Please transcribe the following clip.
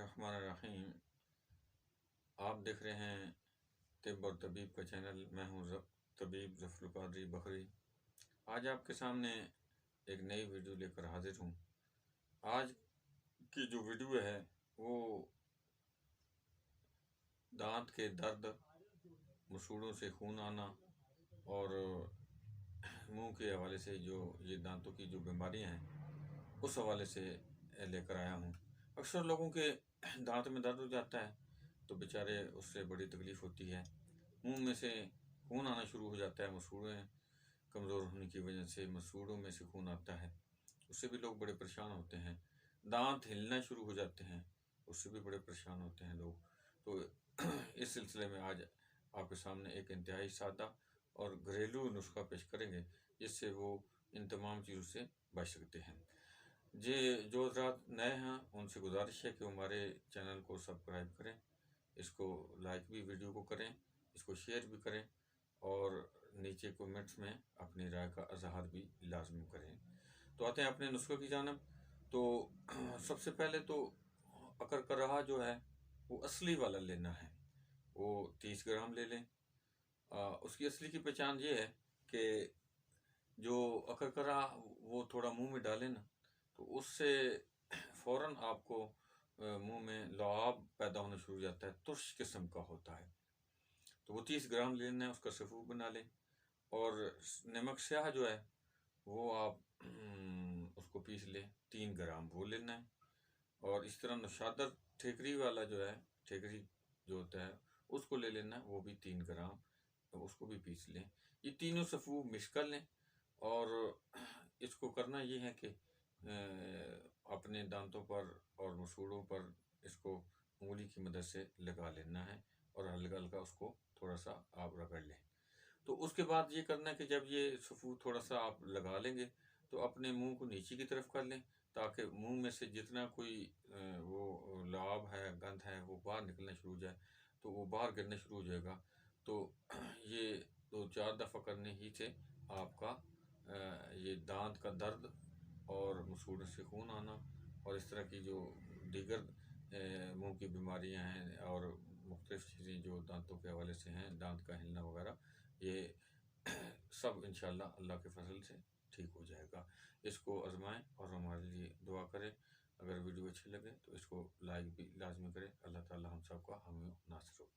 बिस्मिल्लाहिर्रहमानिर्रहीम। आप देख रहे हैं तिब और तबीब का चैनल। मैं हूँ तबीब ज़फ़रुल क़ादरी बखरी। आज आपके सामने एक नई वीडियो लेकर हाजिर हूँ। आज की जो वीडियो है वो दांत के दर्द, मसूड़ों से खून आना और मुंह के हवाले से जो ये दांतों की जो बीमारियां हैं उस हवाले से लेकर आया हूँ। अक्सर लोगों के दांत में दर्द हो जाता है तो बेचारे उससे बड़ी तकलीफ़ होती है। मुंह में से खून आना शुरू हो जाता है, मसूड़ें कमज़ोर होने की वजह से मसूड़ों में से खून आता है, उससे भी लोग बड़े परेशान होते हैं। दांत हिलना शुरू हो जाते हैं, उससे भी बड़े परेशान होते हैं लोग। तो इस सिलसिले में आज आपके सामने एक इंतहाई सादा और घरेलू नुस्खा पेश करेंगे जिससे वो इन तमाम चीज़ों से बच सकते हैं। जो हज़रात नए हैं उनसे गुजारिश है कि हमारे चैनल को सब्सक्राइब करें, इसको लाइक भी वीडियो को करें, इसको शेयर भी करें और नीचे कमेंट्स में अपनी राय का इजहार भी लाजमी करें। तो आते हैं अपने नुस्खे की जानब। तो सबसे पहले तो अकरकराहा जो है वो असली वाला लेना है, वो 30 ग्राम ले लें। उसकी असली की पहचान ये है कि जो अकरकरा वो थोड़ा मुंह में डालें ना तो उससे फ़ौरन आपको मुंह में लुआब पैदा होना शुरू हो जाता है, तुर्श किस्म का होता है। तो वो 30 ग्राम लेना है, उसका सफ़ूक बना लें। और नमक स्याह जो है वो आप उसको पीस लें, 3 ग्राम वो लेना है। और इस तरह नौशादर ठेकरी वाला जो है, ठेकरी जो होता है उसको ले लेना है, वो भी 3 ग्राम, तो उसको भी पीस लें। ये तीनों सफ़ूक मिक्स कर लें और इसको करना ये है कि अपने दांतों पर और मसूड़ों पर इसको उंगली की मदद से लगा लेना है और हल्का हल्का उसको थोड़ा सा आप रगड़ लें। तो उसके बाद ये करना है कि जब ये सफ़ूक थोड़ा सा आप लगा लेंगे तो अपने मुंह को नीचे की तरफ कर लें ताकि मुंह में से जितना कोई वो लुआब है, गंध है, वो बाहर निकलना शुरू हो जाए, तो वो बाहर गिरना शुरू हो जाएगा। तो ये 2-4 दफ़ा करने ही से आपका ये दांत का दर्द और मसूड़ों से खून आना और इस तरह की जो दीगर मुंह की बीमारियां हैं और मुख्तलिफ़ चीज़ें जो दांतों के हवाले से हैं, दांत का हिलना वगैरह, ये सब इंशाअल्लाह अल्लाह के फजल से ठीक हो जाएगा। इसको आजमाएं और हमारे लिए दुआ करें। अगर वीडियो अच्छी लगे तो इसको लाइक भी लाजमी करें। अल्लाह ताला हम सबका हामी नासिर हो।